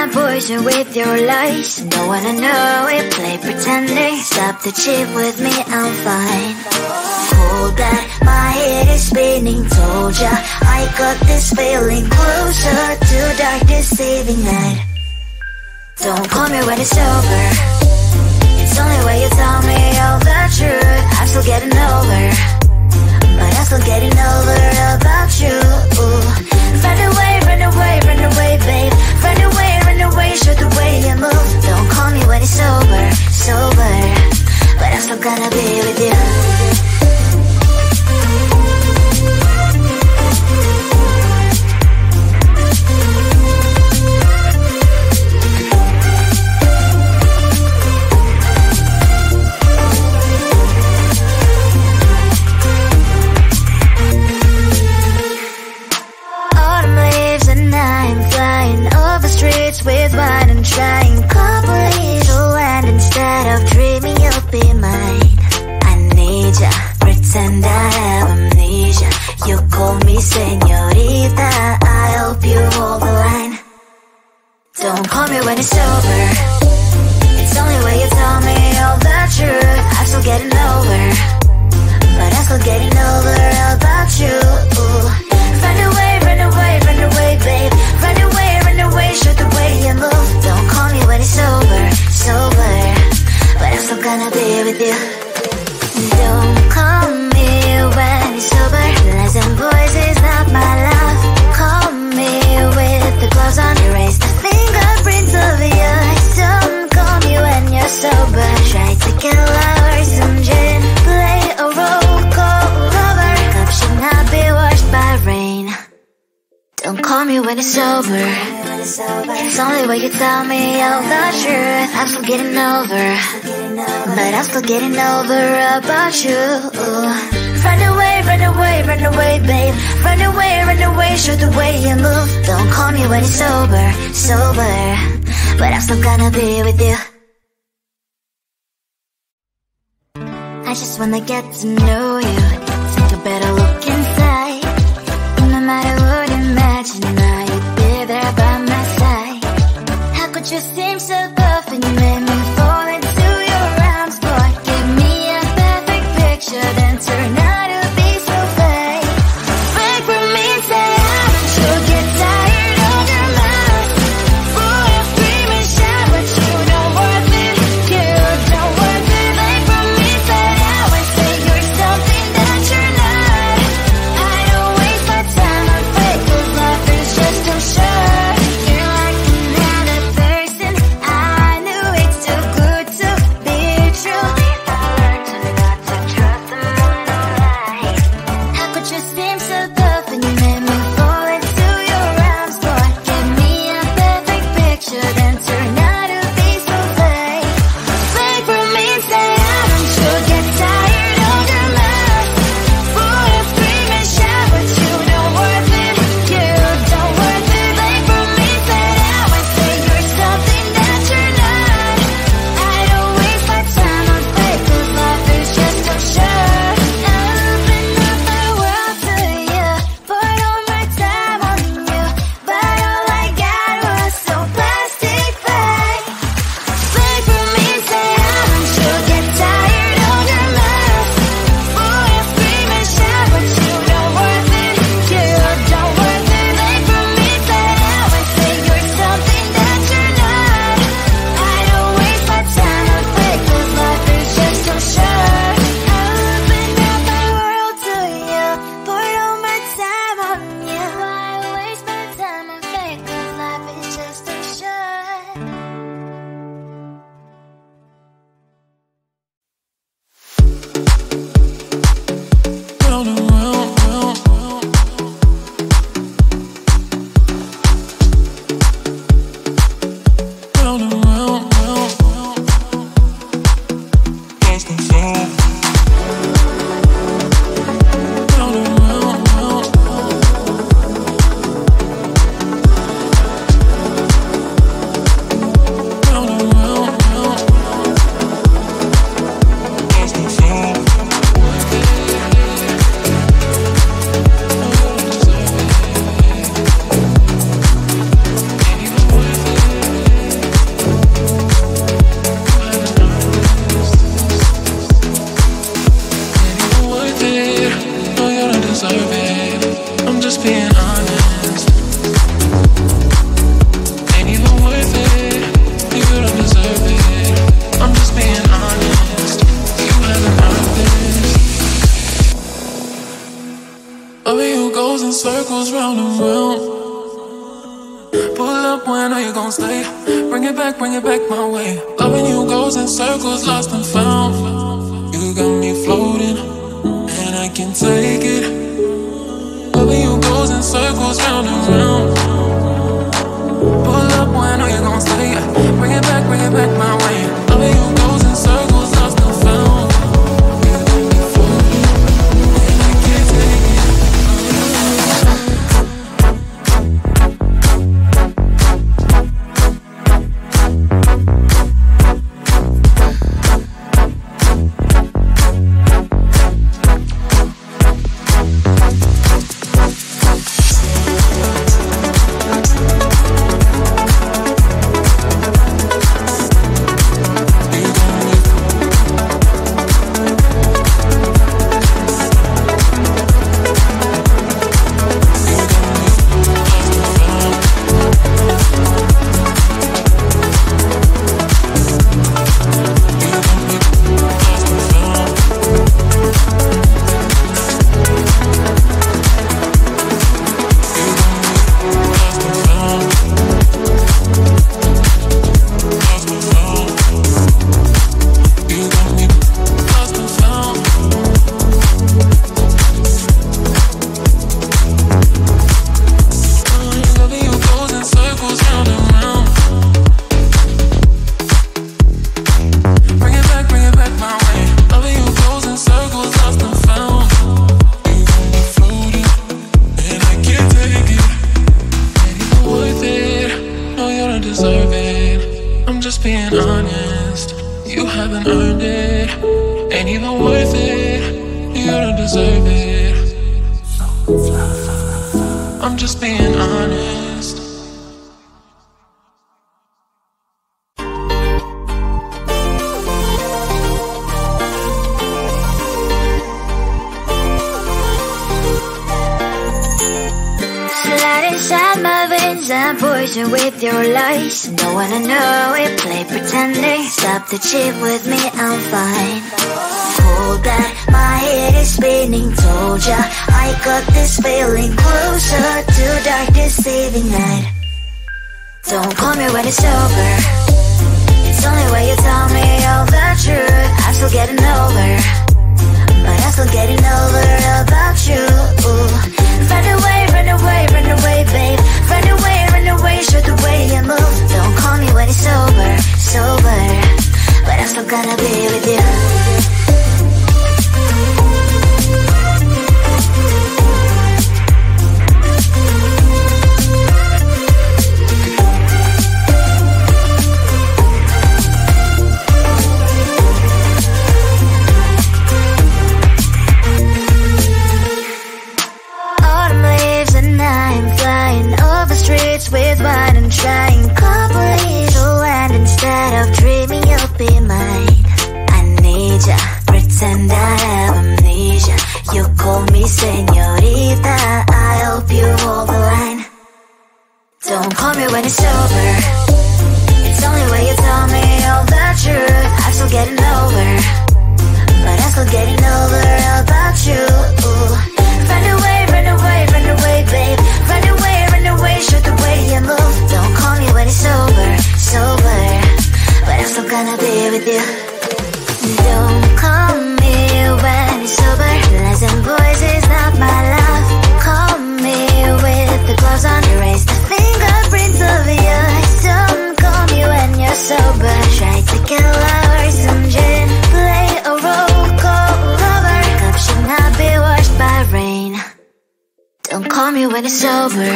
my poison with your lies. Don't wanna know it, play pretending. Stop the cheat with me, I'm fine. Hold that, my head is spinning. Told ya, I got this feeling closer to dark deceiving night. Don't call me when it's over. It's only when you tell me all the truth. I'm still getting over, but I'm still getting over about you. Run away, run away, run away, babe. Run away, show the way you move. Don't call me when it's over, sober, but I'm still gonna be with you. With wine and trying coupling to land instead of dreaming you'll be mine. I need ya, pretend I have amnesia. You call me señorita, I hope you hold the line. Don't call me when it's over. It's only when you tell me all the truth. I'm still getting over, but I'm still getting over about you. Run away, run away, run away, babe. Run away, show the way you move. Don't call me when it's over, sober, but I'm still gonna be with you. Don't call me when it's over. Lies and boys is not my love. Call me with the gloves on. Erase the fingerprints of yours. Don't call me when you're sober. Try to get lower, some gin. Play a role, call lover. Cup should not be washed by rain. Don't call me when it's over. It's only when you tell me all the truth. I'm still getting over, but I'm still getting over about you. Run away, run away, run away, babe. Run away, show the way you move. Don't call me when it's over, sober, but I'm still gonna be with you. I just wanna get to know you, take a better look inside. No matter what, imagine now you'd be there by my side. How could you seem so perfect? You made me fall into your arms, boy. Give me a perfect picture, then turn out to be so fake. Break from me, say I want you. Get tired of your mouth. Boy, I scream and shout, but you don't worth it. You don't worth it. Break from me, say I want. Say you're something that gon' stay. Bring it back my way. Loving you goes in circles, lost and found. You got me floating, and I can take it. Loving you goes in circles, round and round. Pull up when I know you're gon' stay. Bring it back my way. Loving you goes in circles, lost and found. You got me floating, and I can't take it. With your lies, don't wanna know it, play pretending. Stop the chip with me, I'm fine. Hold that, my head is spinning. Told ya, I got this feeling closer to dark deceiving night. Don't call me when it's over. It's only when you tell me all the truth. I'm still getting over, but I'm still getting over about you. Run away, babe. Run away, show the way you move. Don't call me when it's sober, but I'm still gonna be with you. With wine and trying complete land instead of dreaming you'll be mine. I need ya, pretend I have amnesia. You call me señorita, I hope you hold the line. Don't call me when it's over. It's only when you tell me all the truth. I'm still getting over, but I'm still getting over about you. Run away, babe. Run away, show the way you move. Don't call me when it's sober, but I'm still gonna be with you. Don't call me when it's sober. Lies and boys is not my love. Call me with the gloves on. Erase the fingerprints of yours. Don't call me when you're sober. Try to kill hours, some gin. Play a role called lover. Cup should not be washed by rain. Don't call me when it's over.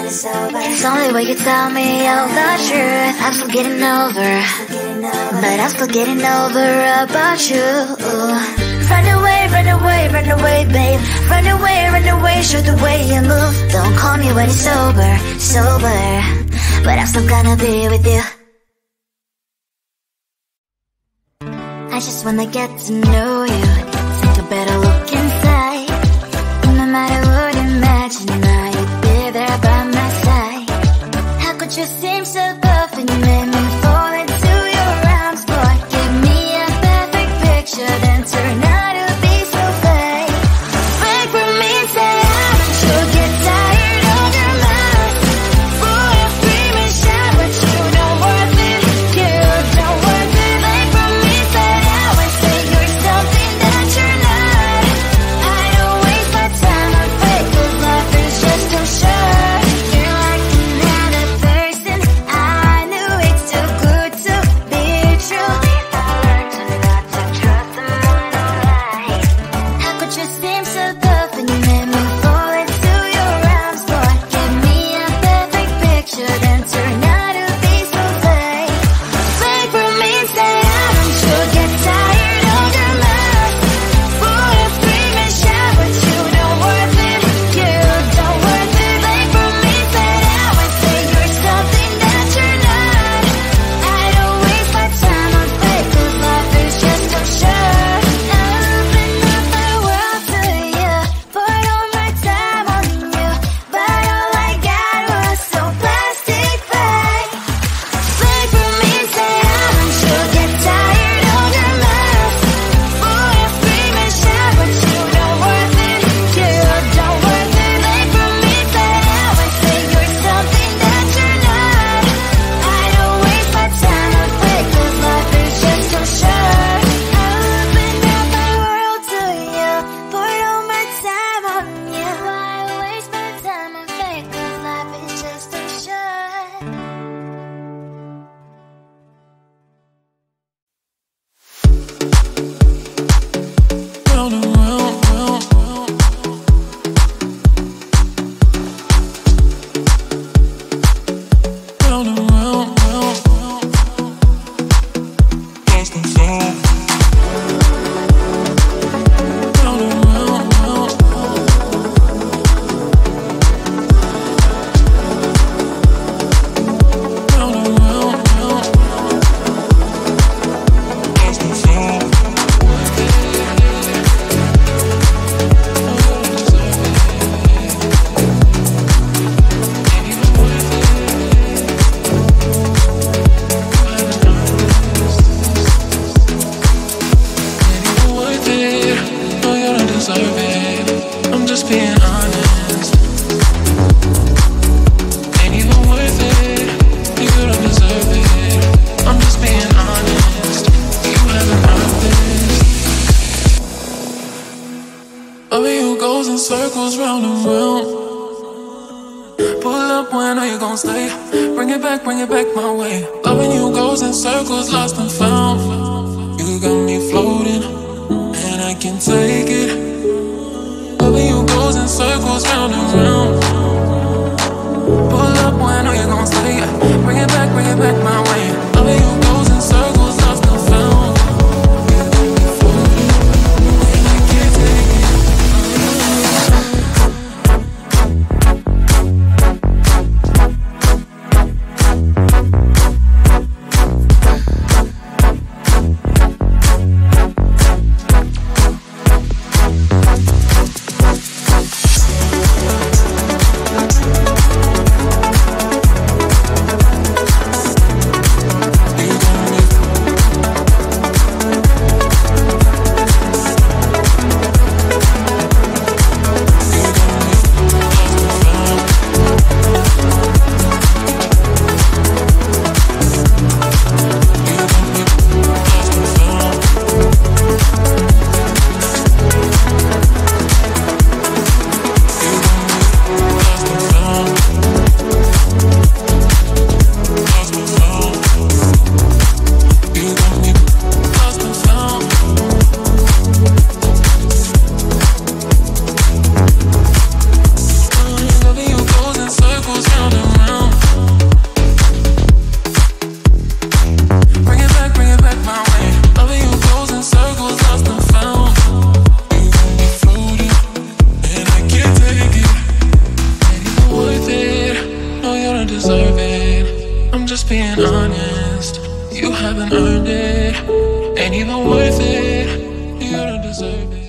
It's only when you tell me all the truth. I'm still getting over, but I'm still getting over about you. Run away, babe. Run away, show the way you move. Don't call me when it's sober, but I'm still gonna be with you. I just wanna get to know you, take a better look inside. No matter what, imagine now you'd be there by my side. How could you seem so tough and you made me fall into your arms? Boy, give me a perfect picture, then turn out to be so fake. Break from me and say I should get tired of your mouth. For a scream and shout, but you circles round and round. Pull up when I know you gon' stay. Bring it back my way. Loving you goes in circles, lost and found. You got me floating, and I can take it. Loving you goes in circles round and round. Pull up when I know you gon' stay. Bring it back my way. Loving you goes in circles, lost and found. You got me floating, and I can't take it. Deserve it. I'm just being honest. You haven't earned it. Ain't even worth it. You don't deserve it.